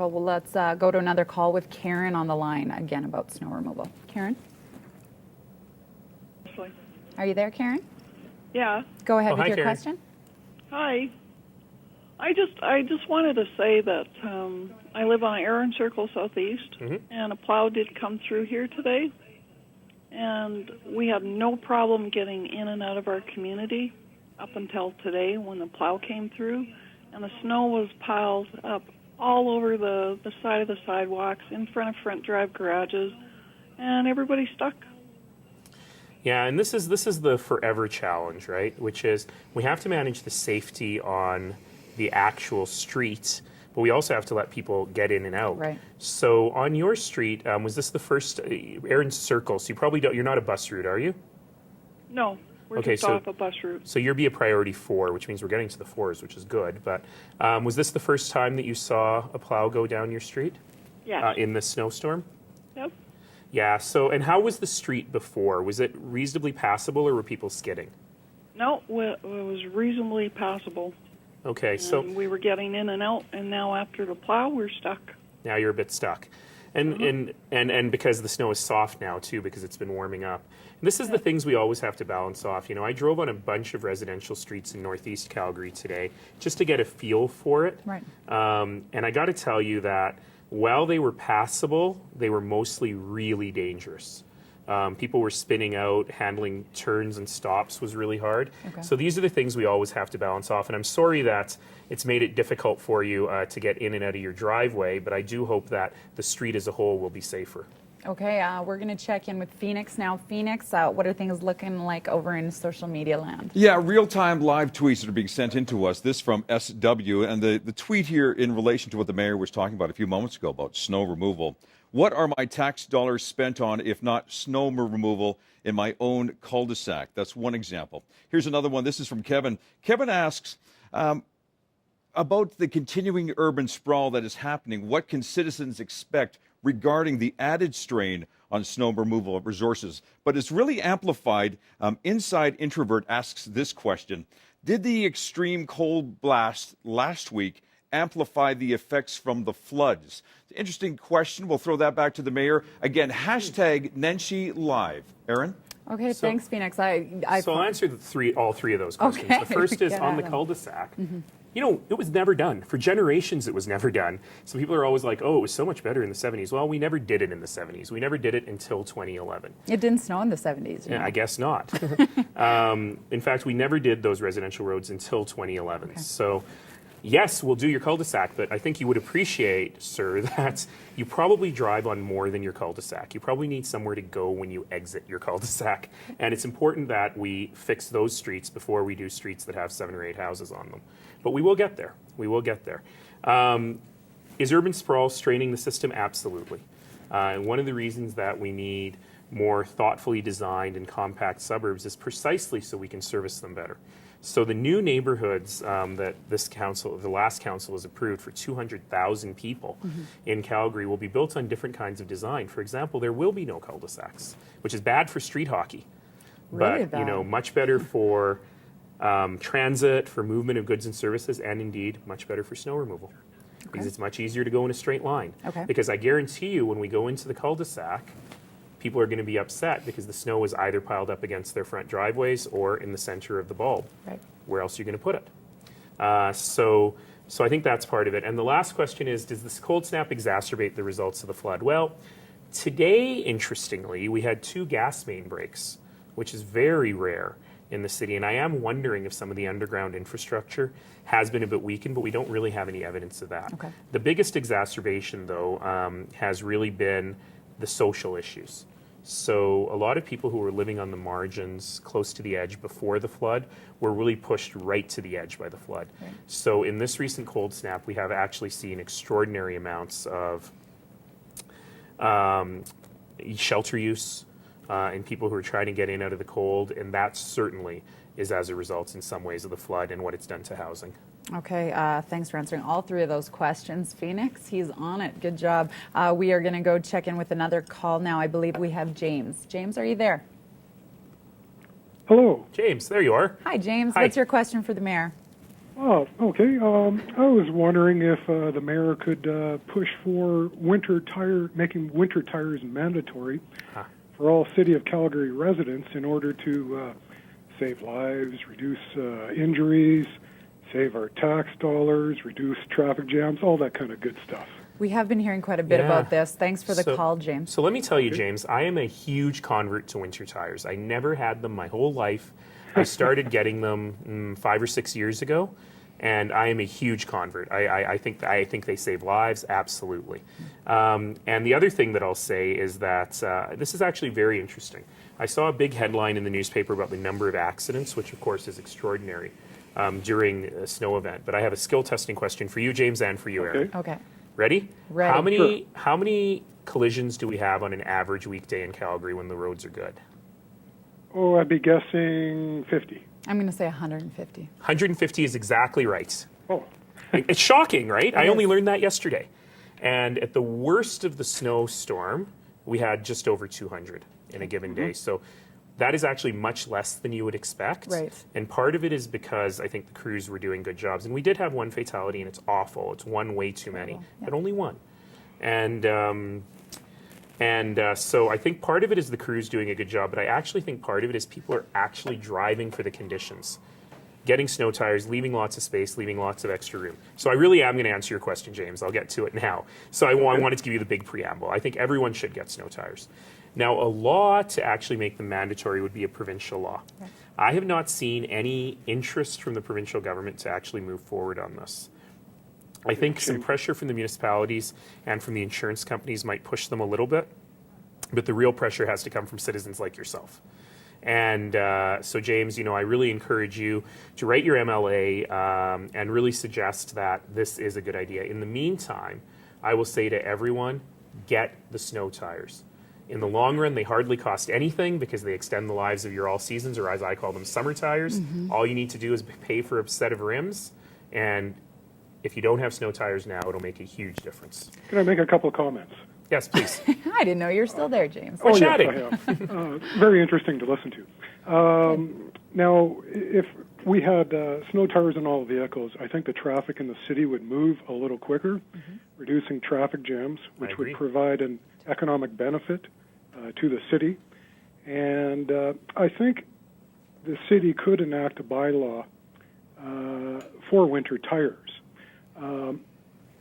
Well, let's go to another call with Karen on the line again about snow removal. Karen? Are you there, Karen? Yeah. Go ahead with hi, your Karen. question. Hi. I just wanted to say that I live on Erin Circle Southeast, and a plow did come through here today, and we had no problem getting in and out of our community up until today when the plow came through, and the snow was piled up all over the side of the sidewalks, in front of front drive garages, and everybody's stuck. Yeah, and this is the forever challenge, right? Which is we have to manage the safety on the actual streets, but we also have to let people get in and out. Right. So on your street, was this the first Erin's Circle? So you probably don't. You're not a bus route, are you? No, we're just off a bus route. So you'll be a priority 4, which means we're getting to the 4s, which is good. But was this the first time that you saw a plow go down your street? Yeah. In the snowstorm? Yep. Yeah. So, and how was the street before? Was it reasonably passable, or were people skidding? No, it was reasonably passable. Okay, so we were getting in and out, and now after the plow, we're stuck. now you're a bit stuck, and because the snow is soft now too, because it's been warming up. And this is the things we always have to balance off. You know, I drove on a bunch of residential streets in Northeast Calgary today just to get a feel for it. Right. And I got to tell you that while they were passable, they were mostly really dangerous. People were spinning out, handling turns and stops was really hard. Okay. So these are the things we always have to balance off. And I'm sorry that it's made it difficult for you to get in and out of your driveway, but I do hope that the street as a whole will be safer. Okay, we're going to check in with Phoenix now. Phoenix, what are things looking like over in social media land? Yeah, real-time live tweets that are being sent in to us. This from SW, and the tweet here in relation to what the mayor was talking about a few moments ago about snow removal. What are my tax dollars spent on if not snow removal in my own cul-de-sac? That's one example. Here's another one. This is from Kevin. Kevin asks about the continuing urban sprawl that is happening. What can citizens expect regarding the added strain on snow removal resources? But it's really amplified. Inside Introvert asks this question. Did the extreme cold blast last week amplify the effects from the floods? Interesting question. We'll throw that back to the mayor. Again, hashtag Nenshi Live. Erin? Okay, So- thanks, Phoenix. So I'll answer all three of those questions. Okay, The first is get on at the 'em. cul-de-sac. You know, it was never done. For generations, it was never done. So people are always like, oh, it was so much better in the 70s. Well, we never did it in the 70s. We never did it until 2011. It didn't snow in the 70s. you Yeah, know. I guess not. In fact, we never did those residential roads until 2011. Okay. So, yes, we'll do your cul-de-sac, but I think you would appreciate, sir, that you probably drive on more than your cul-de-sac. You probably need somewhere to go when you exit your cul-de-sac. And it's important that we fix those streets before we do streets that have 7 or 8 houses on them. But we will get there. We will get there. Is urban sprawl straining the system? Absolutely. And one of the reasons that we need more thoughtfully designed and compact suburbs is precisely so we can service them better. So the new neighborhoods that the last council has approved for 200,000 people in Calgary will be built on different kinds of design. For example, there will be no cul-de-sacs, which is bad for street hockey, Really but bad. much better for transit, for movement of goods and services, and indeed much better for snow removal. Because it's much easier to go in a straight line. Okay. Because I guarantee you, when we go into the cul-de-sac, people are going to be upset because the snow is either piled up against their front driveways or in the center of the bulb. Right. Where else are you going to put it? So I think that's part of it. And the last question is, does this cold snap exacerbate the results of the flood? Well, today, interestingly, we had 2 gas main breaks, which is very rare in the city. And I am wondering if some of the underground infrastructure has been a bit weakened, but we don't really have any evidence of that. Okay. The biggest exacerbation, though, has really been the social issues. So a lot of people who were living on the margins close to the edge before the flood were really pushed right to the edge by the flood. Right. So in this recent cold snap, we have actually seen extraordinary amounts of shelter use and people who are trying to get in out of the cold, and that certainly is as a result in some ways of the flood and what it's done to housing. Okay, thanks for answering all 3 of those questions. Phoenix, he's on it. Good job. We are going to go check in with another call now. I believe we have James. James, are you there? Hello. James, there you are. Hi, James. Hi. What's your question for the mayor? Oh, okay. I was wondering if the mayor could push for making winter tires mandatory for all City of Calgary residents in order to save lives, reduce injuries, save our tax dollars, reduce traffic jams, all that kind of good stuff. We have been hearing quite a bit about this. Thanks for the call, James. So let me tell you, James, I am a huge convert to winter tires. I never had them my whole life. I started getting them 5 or 6 years ago, and I am a huge convert. I think they save lives, absolutely. And the other thing that I'll say is that this is actually very interesting. I saw a big headline in the newspaper about the number of accidents, which of course is extraordinary during a snow event. But I have a skill testing question for you, James, and for you, Erin. Okay. Ready? Ready. How many collisions do we have on an average weekday in Calgary when the roads are good? Oh, I'd be guessing 50. I'm going to say 150. 150 is exactly right. Oh. It's shocking, right? I only learned that yesterday. And at the worst of the snowstorm, we had just over 200 in a given day. So that is actually much less than you would expect. Right. And part of it is because I think the crews were doing good jobs. And we did have one fatality, and it's awful. It's one way too many, but only one. And so I think part of it is the crews doing a good job, but I actually think part of it is people are actually driving for the conditions, getting snow tires, leaving lots of space, leaving lots of extra room. So I really am going to answer your question, James. I'll get to it now. So I wanted to give you the big preamble. I think everyone should get snow tires. Now, a law to actually make them mandatory would be a provincial law. Right. I have not seen any interest from the provincial government to actually move forward on this. I think some pressure from the municipalities and from the insurance companies might push them a little bit, but the real pressure has to come from citizens like yourself. And so, James, I really encourage you to write your MLA and really suggest that this is a good idea. In the meantime, I will say to everyone, get the snow tires. In the long run, they hardly cost anything because they extend the lives of your all seasons, or as I call them, summer tires. All you need to do is pay for a set of rims, and if you don't have snow tires now, it'll make a huge difference. Can I make a couple of comments? Yes, please. I didn't know you were still there, James. We're chatting. Yes, I have. Very interesting to listen to. Now, if we had snow tires on all vehicles, I think the traffic in the city would move a little quicker, reducing traffic jams, which would provide an economic benefit to the city. And I think the city could enact a bylaw for winter tires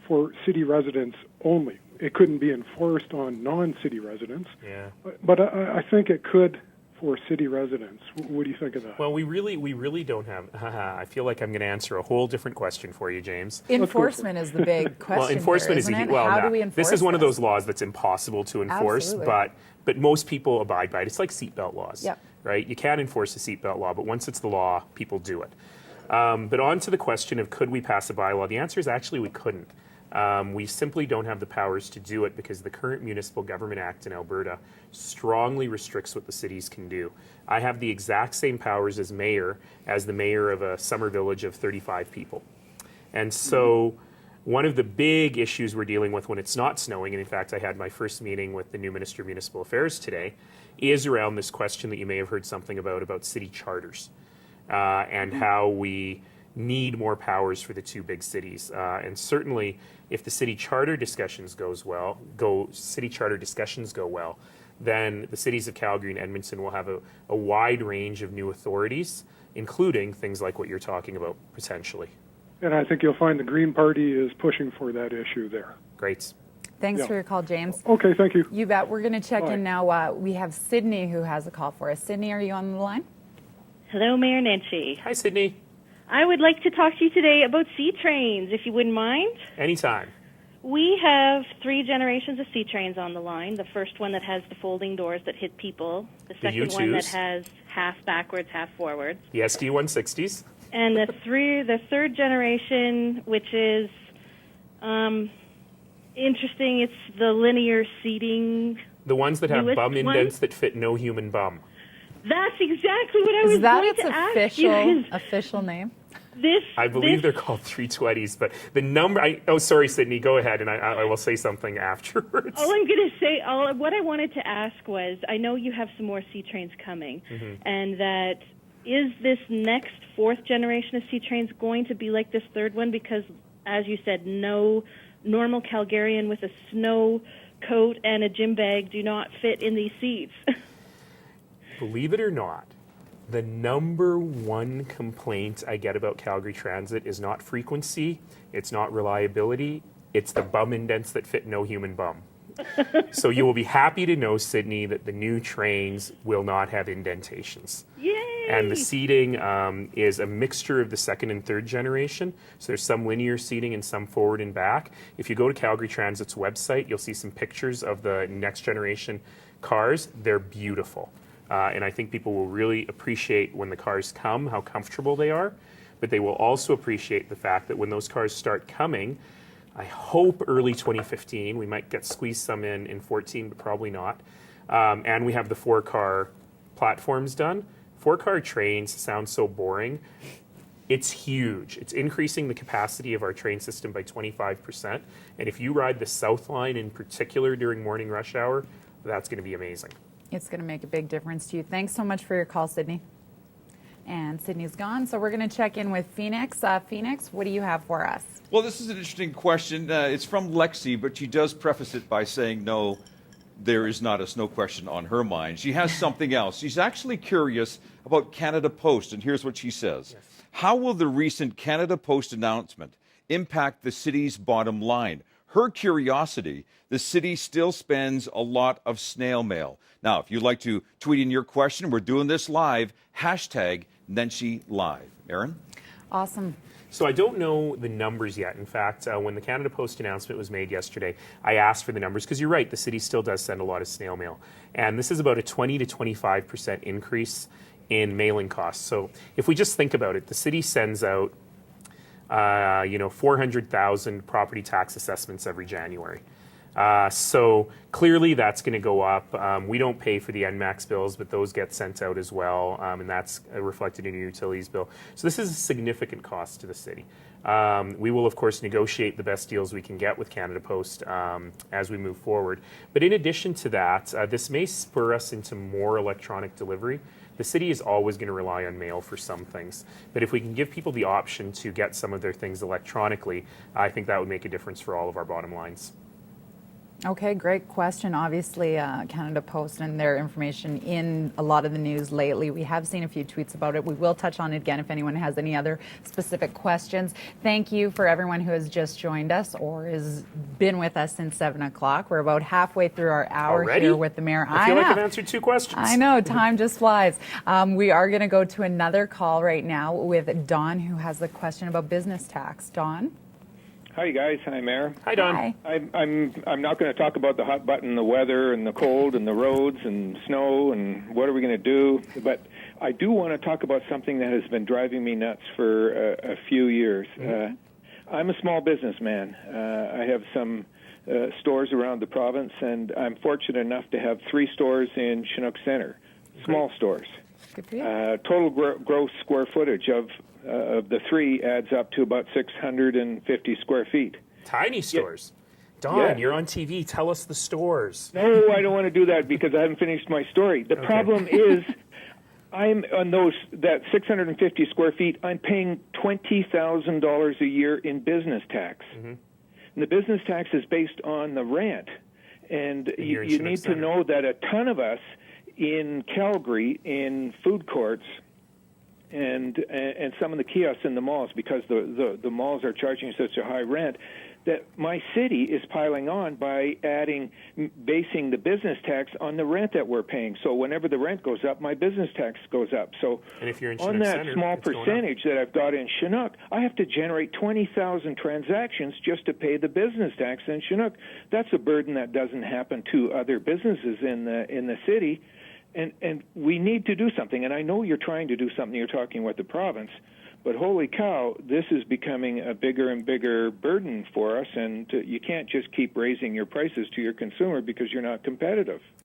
for city residents only. It couldn't be enforced on non-city residents, but I think it could for city residents. What do you think of that? Well, we really don't have. I feel like I'm going to answer a whole different question for you, James. Enforcement is the big question. Well, enforcement here, is How do we enforce this is one of those laws that's impossible to enforce, Absolutely. but most people abide by it. It's like seatbelt laws, Yep. right? You can't enforce a seatbelt law, but once it's the law, people do it. But on to the question of could we pass a bylaw? The answer is actually we couldn't. We simply don't have the powers to do it because the current Municipal Government Act in Alberta strongly restricts what the cities can do. I have the exact same powers as the mayor of a summer village of 35 people. And so one of the big issues we're dealing with when it's not snowing, and in fact I had my first meeting with the new Minister of Municipal Affairs today, is around this question that you may have heard something about city charters and how we need more powers for the two big cities. And certainly if the city charter discussions go well, then the cities of Calgary and Edmonton will have a wide range of new authorities, including things like what you're talking about potentially. And I think you'll find the Green Party is pushing for that issue there. Great. Thanks for your call, James. Okay, thank you. You bet. We're going to check Bye. in now. We have Sydney who has a call for us. Sydney, are you on the line? Hello, Mayor Nenshi. Hi, Sydney. I would like to talk to you today about sea trains, if you wouldn't mind. Anytime. We have 3 generations of sea trains on the line. The first one that has the folding doors that hit people. The second one that has half backwards, half forwards. The SD-160s. And the third generation, which is interesting, it's the linear seating. The ones that have bum indents one? that fit no human bum. That's exactly what I was Is that going its to ask you. official name? I believe they're called 320s, but the number... sorry, Sydney, go ahead, and I will say something afterwards. All I'm going to say, what I wanted to ask was, I know you have some more sea trains coming, and that is this next fourth generation of C trains going to be like this third one? Because, as you said, no normal Calgarian with a snow coat and a gym bag do not fit in these seats. Believe it or not, the number one complaint I get about Calgary Transit is not frequency, it's not reliability, it's the bum indents that fit no human bum. So you will be happy to know, Sydney, that the new trains will not have indentations. Yay! And the seating is a mixture of the second and third generation. So there's some linear seating and some forward and back. If you go to Calgary Transit's website, you'll see some pictures of the next generation cars. They're beautiful. And I think people will really appreciate when the cars come, how comfortable they are. But they will also appreciate the fact that when those cars start coming, I hope early 2015, we might get squeezed some in 14, but probably not. And we have the 4-car platforms done. 4-car trains sound so boring. It's huge. It's increasing the capacity of our train system by 25%. And if you ride the South Line in particular during morning rush hour, that's going to be amazing. It's going to make a big difference to you. Thanks so much for your call, Sydney. And Sydney's gone, so we're going to check in with Phoenix. Phoenix, what do you have for us? Well, this is an interesting question. It's from Lexi, but she does preface it by saying, no, there is not a snow question on her mind. She has something else. She's actually curious about Canada Post, and here's what she says. Yes. How will the recent Canada Post announcement impact the city's bottom line? Her curiosity, the city still spends a lot of snail mail. Now, if you'd like to tweet in your question, we're doing this live, hashtag Nenshi Live. Erin? Awesome. So I don't know the numbers yet. In fact, when the Canada Post announcement was made yesterday, I asked for the numbers because you're right, the city still does send a lot of snail mail. And this is about a 20 to 25% increase in mailing costs. So if we just think about it, the city sends out 400,000 property tax assessments every January. So clearly that's going to go up. We don't pay for the NMAX bills, but those get sent out as well, and that's reflected in your utilities bill. So this is a significant cost to the city. We will, of course, negotiate the best deals we can get with Canada Post as we move forward. But in addition to that, this may spur us into more electronic delivery. The city is always going to rely on mail for some things. But if we can give people the option to get some of their things electronically, I think that would make a difference for all of our bottom lines. Okay, great question. Obviously, Canada Post and their information in a lot of the news lately. We have seen a few tweets about it. We will touch on it again if anyone has any other specific questions. Thank you for everyone who has just joined us or has been with us since 7 o'clock. We're about halfway through our hour Already? here with the mayor. I feel like I've answered 2 questions. I know, time just flies. We are going to go to another call right now with Don, who has a question about business tax. Don? Hi, you guys. Hi, Mayor. Hi, Don. Hi. I'm not going to talk about the hot button, the weather, and the cold, and the roads, and snow, and what are we going to do. But I do want to talk about something that has been driving me nuts for a few years. Mm-hmm. I'm a small businessman. I have some stores around the province, and I'm fortunate enough to have 3 stores in Chinook Center, small stores. Good for you. Total gross square footage of the 3 adds up to about 650 square feet. Tiny stores. Yeah. Don, you're on TV. Tell us the stores. No, I don't want to do that because I haven't finished my story. The problem is I'm on that 650 square feet, I'm paying $20,000 a year in business tax. Mm-hmm. And the business tax is based on the rent. And you need to know that a ton of us in Calgary, in food courts, and some of the kiosks in the malls, because the malls are charging such a high rent, that my city is piling on by basing the business tax on the rent that we're paying. So whenever the rent goes up, my business tax goes up. So and if you're in on that small percentage that I've got in Chinook, I have to generate 20,000 transactions just to pay the business tax in Chinook. That's a burden that doesn't happen to other businesses in the city. And we need to do something. And I know you're trying to do something. You're talking with the province. But holy cow, this is becoming a bigger and bigger burden for us. And you can't just keep raising your prices to your consumer because you're not competitive.